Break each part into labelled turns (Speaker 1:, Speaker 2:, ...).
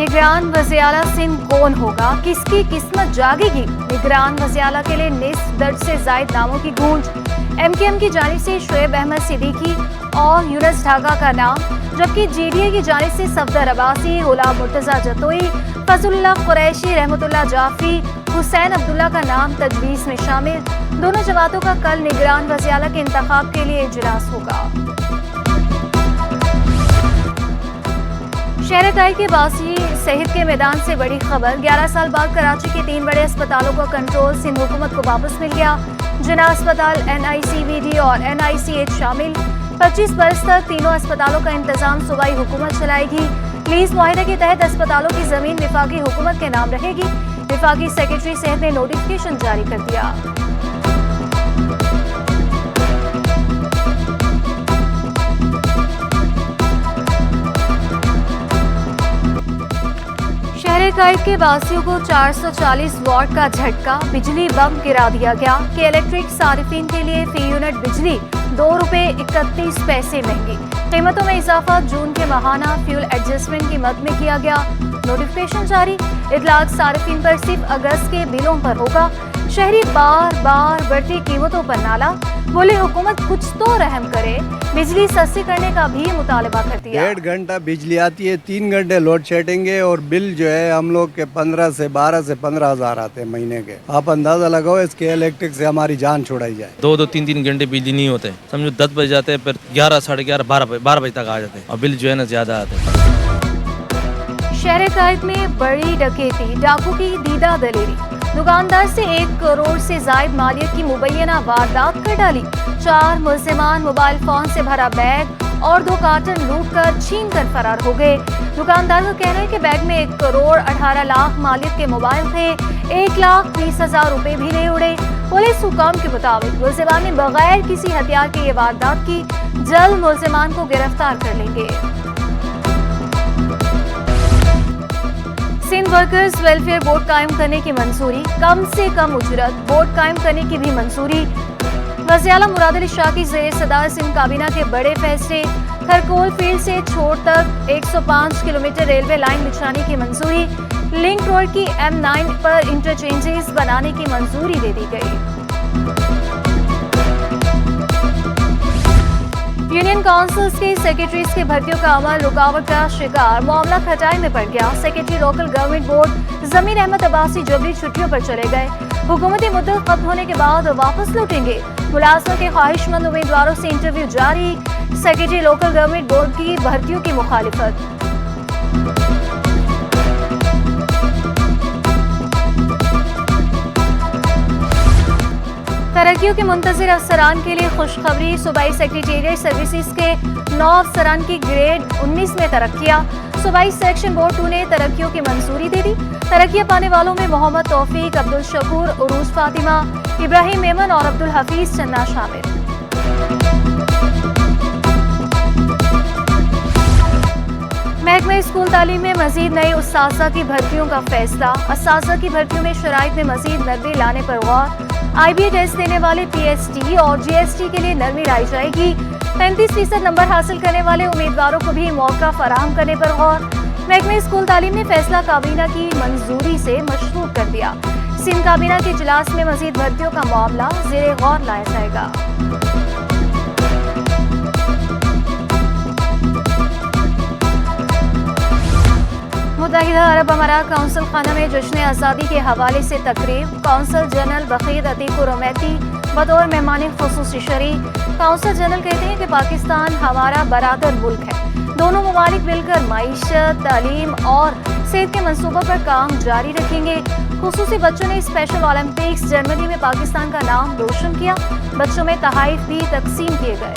Speaker 1: निगरान वज़ीर-ए-आला सिंध कौन होगा, किसकी किस्मत जागेगी? निगरान वज़ीर-ए-आला के लिए निस्फ दर्ज से जायद नामों की गूंज। MKM की जानिब से शोएब अहमद सिद्दीकी और यूनुस ढाका का नाम, जबकि GDA की जानिब से सफदर अब्बासी, गुलाम मुर्तजा जतोई, फजलुल्लाह कुरैशी, रहमतुल्लाह जाफरी, हुसैन अब्दुल्ला का नाम तजवीज़ में शामिल। दोनों जमातों का कल निगरान वज़ीर-ए-आला के इंतखाब के लिए इजलास होगा। शहर ताई के बासी सेहत के मैदान से बड़ी खबर। 11 साल बाद कराची के 3 बड़े अस्पतालों का कंट्रोल सिंध हुकूमत को वापस मिल गया। जिना अस्पताल, NICVD और NICH शामिल। 25 बरस तक तीनों अस्पतालों का इंतजाम सूबाई हुकूमत चलाएगी। लीज मुआहिदे के तहत अस्पतालों की जमीन विफाकी हुकूमत के नाम रहेगी। विफाकी सेक्रेटरी सेहत ने नोटिफिकेशन जारी कर दिया। शहर कायद के वासियों को 440 वाट का झटका, बिजली बम गिरा दिया गया कि इलेक्ट्रिक सारिफिन के लिए फी यूनिट बिजली ₹2.31 महंगी। कीमतों में इजाफा जून के माहाना फ्यूल एडजस्टमेंट की मद में किया गया। नोटिफिकेशन जारी। इतलाक सारिफिन पर सिर्फ अगस्त के बिलों पर होगा। शहरी बार बार बढ़ती कीमतों पर नाला, बोले हुकूमत कुछ तो रहम करे। बिजली सस्ती करने का भी मुतालबा कर दिया।
Speaker 2: 1.5 घंटा बिजली आती है, 3 घंटे लोड शेडिंग और बिल जो है हम लोग के 12 से 15 हज़ार आते हैं महीने के। आप अंदाजा लगाओ इसके इलेक्ट्रिक से हमारी जान छुड़ाई जाए।
Speaker 3: 2-2, 3-3 घंटे बिजली नहीं होते, समझो 10 बजे जाते हैं, फिर 11, साढ़े 11, 12 बजे तक आ जाते हैं और बिल जो है ना ज्यादा आते हैं।
Speaker 1: शहर कायद में बड़ी डकैती, डाकू की दीदा दलेरी। दुकानदार से 1 करोड़ से जायद मालियत की मुबैना वारदात कर डाली। 4 मुलजिमान मोबाइल फोन से भरा बैग और 2 कार्टन लूट कर छीन कर फरार हो गए। दुकानदार का कहना है कि बैग में 1 करोड़ 18 लाख मालियत के मोबाइल थे। 1,20,000 रुपए भी नहीं उड़े। पुलिस हुकाम के मुताबिक मुलजिमान ने बगैर किसी हथियार के ये वारदात की। जल्द मुलजिमान को गिरफ्तार कर लेंगे। सिंध वर्कर्स वेलफेयर बोर्ड कायम करने की मंजूरी, कम से कम उजरत बोर्ड कायम करने की भी मंजूरी। वज़ीर-ए-आला मुराद अली शाह की ज़ेर सदारत सिंध काबीना के बड़े फैसले। खरकोल फील्ड से छोड़ तक 105 किलोमीटर रेलवे लाइन बिछाने की मंजूरी। लिंक रोड की M9 पर इंटरचेंजेस बनाने की मंजूरी दे दी गई। यूनियन काउंसिल्स के सेक्रेटरीज के भर्तियों का अमल रुकावट का शिकार, मामला खटाई में पड़ गया। सेक्रेटरी लोकल गवर्नमेंट बोर्ड जमीर अहमद अब्बासी जबरी छुट्टियों पर चले गए। हुकूमती मुद्दत खत्म होने के बाद वापस लौटेंगे। मुलाजमत के ख्वाहिशमंद उम्मीदवारों से इंटरव्यू जारी। सेक्रेटरी लोकल गवर्नमेंट बोर्ड की भर्तियों की मुखालिफत। तरक्कियों के मुंतजिर अफसरान के लिए खुशखबरी। सूबाई सेक्रेटेरिएट सर्विसेज के 9 अफसरान की ग्रेड 19 में तरक्कियां। सूबाई सेक्शन बोर्ड 2 ने तरक्कियों की मंजूरी दे दी। तरक्कियां पाने वालों में मोहम्मद तौफीक, अब्दुल शकूर, उरूज फातिमा, इब्राहिम मेमन और अब्दुल हफीज चन्ना शामिल। महकमे स्कूल तालीम में मजीद नए उस्ताज़ा की भर्तियों का फैसला। उस्ताज़ा की भर्तियों में शराइत में मजीद नरमी लाने पर गौर। IBA टेस्ट देने वाले PST और GST के लिए नरमी लाई जाएगी। 35% नंबर हासिल करने वाले उम्मीदवारों को भी मौका फराहम करने पर गौर। महकमे स्कूल तालीम ने फैसला काबीना की मंजूरी से मशरूत कर दिया। सिंध काबीना के इजलास में मजीद भर्तियों का मामला ज़ेरे गौर लाया जाएगा। मुत्तहिदा अरब अमारात काउंसिल खाना में जश्न आज़ादी के हवाले से तकरीब। काउंसिल जनरल बखीर अतीकुर रमैती बतौर मेहमान खुसूसी शरीक। काउंसिल जनरल कहते हैं कि पाकिस्तान हमारा बरादर मुल्क है। दोनों ममालिक मिलकर मईशत, तालीम और सेहत के मनसूबों पर काम जारी रखेंगे। खुसूसी बच्चों ने स्पेशल ओलंपिक्स जर्मनी में पाकिस्तान का नाम रोशन किया। बच्चों में तोहफे भी तकसीम किए गए।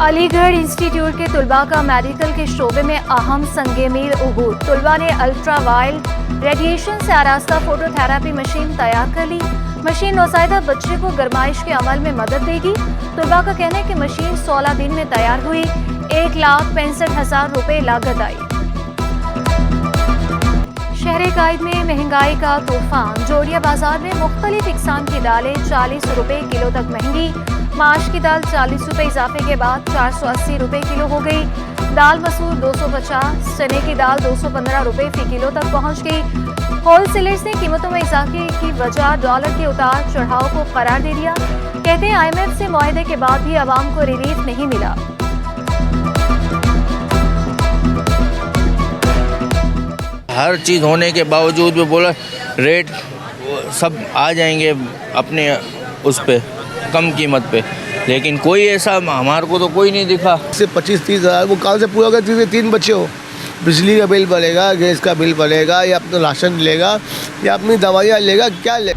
Speaker 1: अलीगढ़ इंस्टीट्यूट के तुलबा का मेडिकल के शोबे में अहम संगेमीर उबूर। तुलबा ने अल्ट्रा वाइल्ड रेडिएशन से आरास्ता फोटोथेरापी मशीन तैयार कर ली। मशीन नौज़ायदा बच्चे को गर्माइश के अमल में मदद देगी। तुलबा का कहना है कि मशीन 16 दिन में तैयार हुई। 1,65,000 रुपए लागत आई। शहर कायद में महंगाई का तूफान। जोड़िया बाजार में मुख्तलिफ इकसाम की दालें 40 रुपए किलो तक महंगी। माश की दाल 40 रुपए इजाफे के बाद 480 रुपए किलो हो गई। दाल मसूर 250, चने की दाल 215 रुपए फी किलो तक पहुंच गई। होलसेलर्स ने कीमतों में इजाफे की वजह डॉलर के उतार चढ़ाव को करार दे दिया। कहते हैं IMF से मुआहदे के बाद भी आवाम को रिलीफ नहीं मिला।
Speaker 4: हर चीज़ होने के बावजूद भी बोला रेट सब आ जाएंगे अपने उस पे कम कीमत पे, लेकिन कोई ऐसा हमारे को तो कोई नहीं दिखा।
Speaker 5: से 25-30 हज़ार वो कहाँ से पूरा होगा? 3 बच्चे हो, बिजली का बिल भरेगा, गैस का बिल भरेगा, या अपना राशन लेगा या अपनी दवाइयाँ लेगा, क्या ले?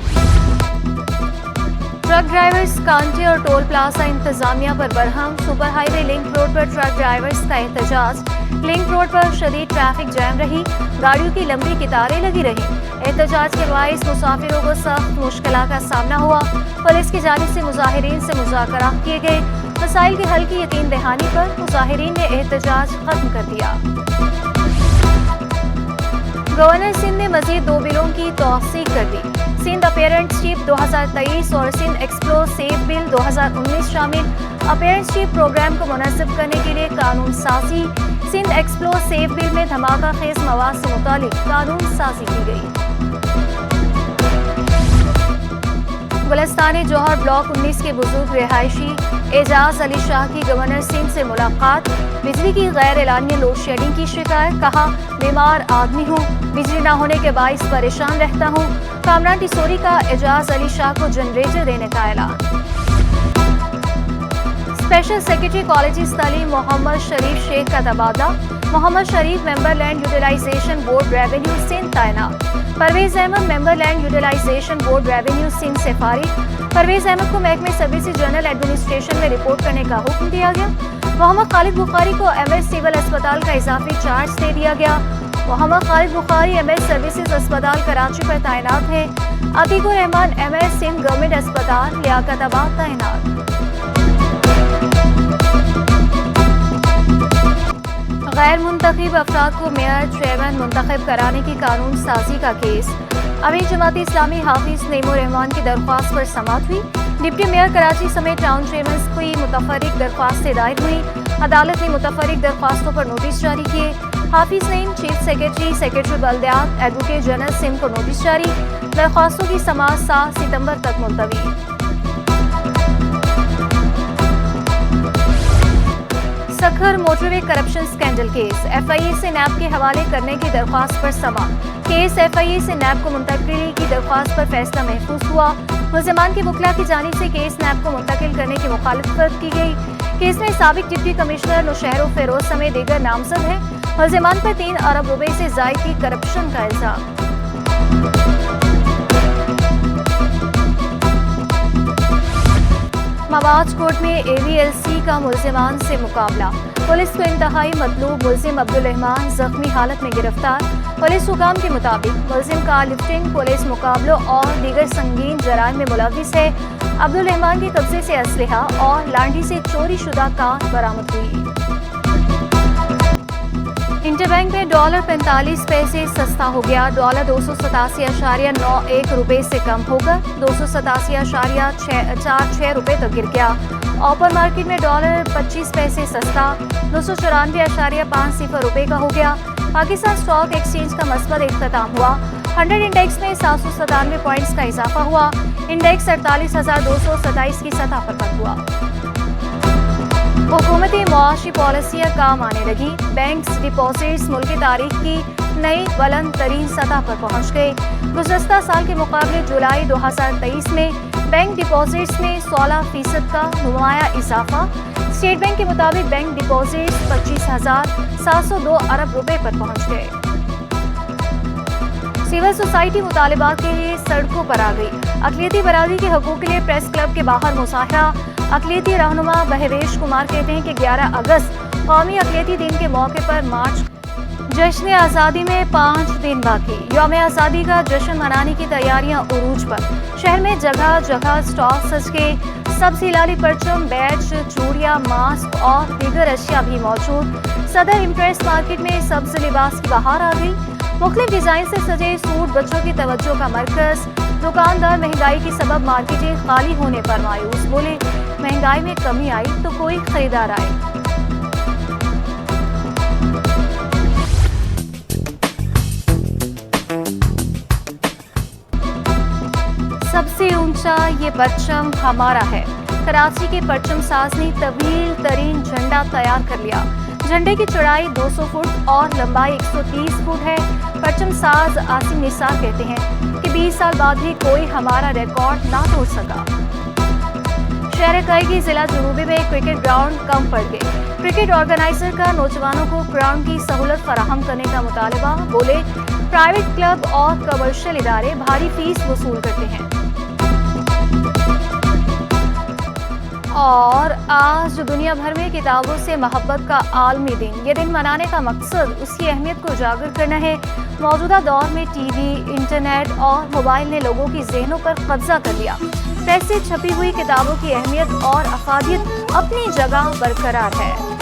Speaker 1: ट्रक ड्राइवर्स कांटे और टोल प्लाजा इंतजामिया पर Barham. Super highway link road पर ट्रक ड्राइवर्स का एहतजाज। लिंक रोड पर शदीद ट्रैफिक जैम रही, गाड़ियों की लंबी कतारें लगी रही। एहतजाज के बाइस मुसाफिरों को सख्त मुश्किलात का सामना हुआ। पुलिस की जानिब से मुजाहिरीन से मुज़ाकरात किए गए। मसाइल के हल की यकीन दहानी पर मुजाहिरीन ने एहतजाज खत्म कर दिया। गवर्नर सिंध ने मजीद 2 बिलों की तौसीक कर दी। सिंध अपीयरेंस चीफ 2023 और सिंध एक्सप्लोसिव बिल 2019 शामिल। अपीयरेंस चीफ प्रोग्राम को मुनज़्ज़म करने के लिए कानून साजी। सिंध एक्सप्लोसिव बिल में धमाका खेज मवाद से मुतालिक कानून साजी की गई। गुलिस्तान जौहर ब्लॉक 19 के बुजुर्ग रिहायशी एजाज अली शाह की गवर्नर सिंध से मुलाकात। बिजली की गैर एलानिया लोड शेडिंग की शिकायत। कहा बीमार आदमी हूँ, बिजली न होने के बाइस परेशान रहता हूँ। कामरान टिसोरी का एजाज अली शाह को जनरेटर देने का ऐलान। स्पेशल सेक्रेटरी कॉलेज तालीम मोहम्मद शरीफ शेख का तबादला। Mohammad Sharif member land utilisation board revenue Sindh तैनात। Parvez Ahmed member land utilisation board revenue Sindh से फारिग। परवेज अहमद को महकमे सर्विसेज जनरल एडमिनिस्ट्रेशन में रिपोर्ट करने का हुक्म दिया गया। मोहम्मद खालिद बुखारी को MS सिविल अस्पताल का इजाफी चार्ज दे दिया गया। मोहम्मद खालिद बुखारी MS सर्विसेज अस्पताल कराची पर तैनात है। अतीकुर रहमान MS सिंध गवर्नमेंट अस्पताल लियाकताबाद तैनात। गैर मुंतखब अफराद को मेयर चेयरमैन मुंतखब कराने की कानून साजी का केस। अमीर जमात इस्लामी हाफिज नईमुर रहमान की दरख्वास्त पर समाअत हुई। डिप्टी मेयर कराची समेत टाउन चेयरमैन की मुतफर्रिक दरख्वास्तें दायर हुई। अदालत ने मुतफर्रिक दरख्वास्तों पर नोटिस जारी किए। Hafiz Naeem, chief secretary, secretary बल्दियात, एडवोकेट जनरल सिंध को नोटिस जारी। दरख्वास्तों की समाअत 7 सितंबर तक मुलतवी। Sukkur motorway corruption scandal case. FIA से नैब के हवाले करने की दरख्वास्त पर समाअत। केस FIA से नैब को मुंतकिली की दरख्वास्त पर फैसला महफूज हुआ। मुल्ज़िमान की वकला की जानिब से केस नैब को मुंतकिल करने की मुखालफत की गई। केस में साबिक डिप्टी कमिश्नर नौशहर फेरोज समेत दीगर नामजद हैं। मुल्ज़िमान पर 3 अरब रुपए से जायद की करप्शन का इल्जाम। मवाज कोर्ट में AVLC का मुल्ज़िमान से मुकाबला। पुलिस को इंतहाई मतलूब मुल्ज़िम अब्दुल रहमान जख्मी हालत में गिरफ्तार। पुलिस हुकाम के मुताबिक मुल्ज़िम कार लिफ्टिंग, पुलिस मुकाबलों और दीगर संगीन जराइम में मुलव्विस है। अब्दुल रहमान के कब्जे से असलहा और लांडी से चोरी शुदा कार बरामद हुई। इंटरबैंक में डॉलर 45 पैसे सस्ता हो गया। डॉलर 287.91 रुपए से कम होकर 287.46 रुपए तक गिर गया। ओपन मार्केट में डॉलर 25 पैसे सस्ता 294.50 रुपए का हो गया। पाकिस्तान स्टॉक एक्सचेंज का मस्बत इख्तिताम हुआ। 100 इंडेक्स में 797 पॉइंट्स का इजाफा हुआ। इंडेक्स 48,227 की सतह पर बंद हुआ। हुकूमती मुआशी पॉलिसियाँ काम आने लगी। बैंक्स डिपॉजिट्स मुल्क की तारीख की नई बुलंद तरीन सतह पर पहुँच गए। गुज़श्ता साल के मुकाबले जुलाई 2023 में बैंक डिपॉजिट्स में 16% का नुमाया इजाफा। स्टेट बैंक के मुताबिक बैंक डिपॉजिट्स 25,702 अरब रुपए पर पहुँच गए। सिविल सोसाइटी मुतालिबात के लिए सड़कों पर आ गई। अक़लियती बरादरी के हकूक़ के लिए प्रेस क्लब के बाहर मुज़ाहरा। अक़लियती रहनुमा बहवेश कुमार कहते हैं कि 11 अगस्त कौमी अक़लियती दिन के मौके पर मार्च। जश्न आज़ादी में 5 दिन बाकी। यौम आज़ादी का जश्न मनाने की तैयारियां उरूज पर। शहर में जगह जगह स्टॉल सज गए। सब्ज़ हिलाली परचम, बैच, चूड़ियाँ, मास्क और दीगर अशिया भी मौजूद। सदर इम्प्रेस मार्केट में सब्ज़ लिबास की बहार आ गई। मुख्तलिफ डिजाइन से सजे सूट बच्चों की तवज्जो का मरकज। दुकानदार महंगाई के सबब मार्केटें खाली होने पर मायूस, बोले महंगाई में कमी आई तो कोई खरीदार आए। सबसे ऊंचा ये परचम हमारा है। कराची के परचम साज ने तवील तरीन झंडा तैयार कर लिया। झंडे की चौड़ाई 200 फुट और लंबाई 130 फुट है। परचम साज आसिम निसार कहते हैं कि 20 साल बाद भी कोई हमारा रिकॉर्ड ना तोड़ सका। शहर कई जिला जुनूबी में क्रिकेट ग्राउंड कम पड़ गए। क्रिकेट ऑर्गेनाइजर का नौजवानों को ग्राउंड की सहूलत फराहम करने का मुतालबा, बोले प्राइवेट क्लब और कमर्शियल इदारे भारी फीस वसूल करते हैं। और आज दुनिया भर में किताबों से मोहब्बत का आलमी दिन। ये दिन मनाने का मकसद उसकी अहमियत को उजागर करना है। मौजूदा दौर में टीवी, इंटरनेट और मोबाइल ने लोगों की ज़हनों पर कब्जा कर लिया। प्रेस से छपी हुई किताबों की अहमियत और अफादियत अपनी जगह बरकरार है।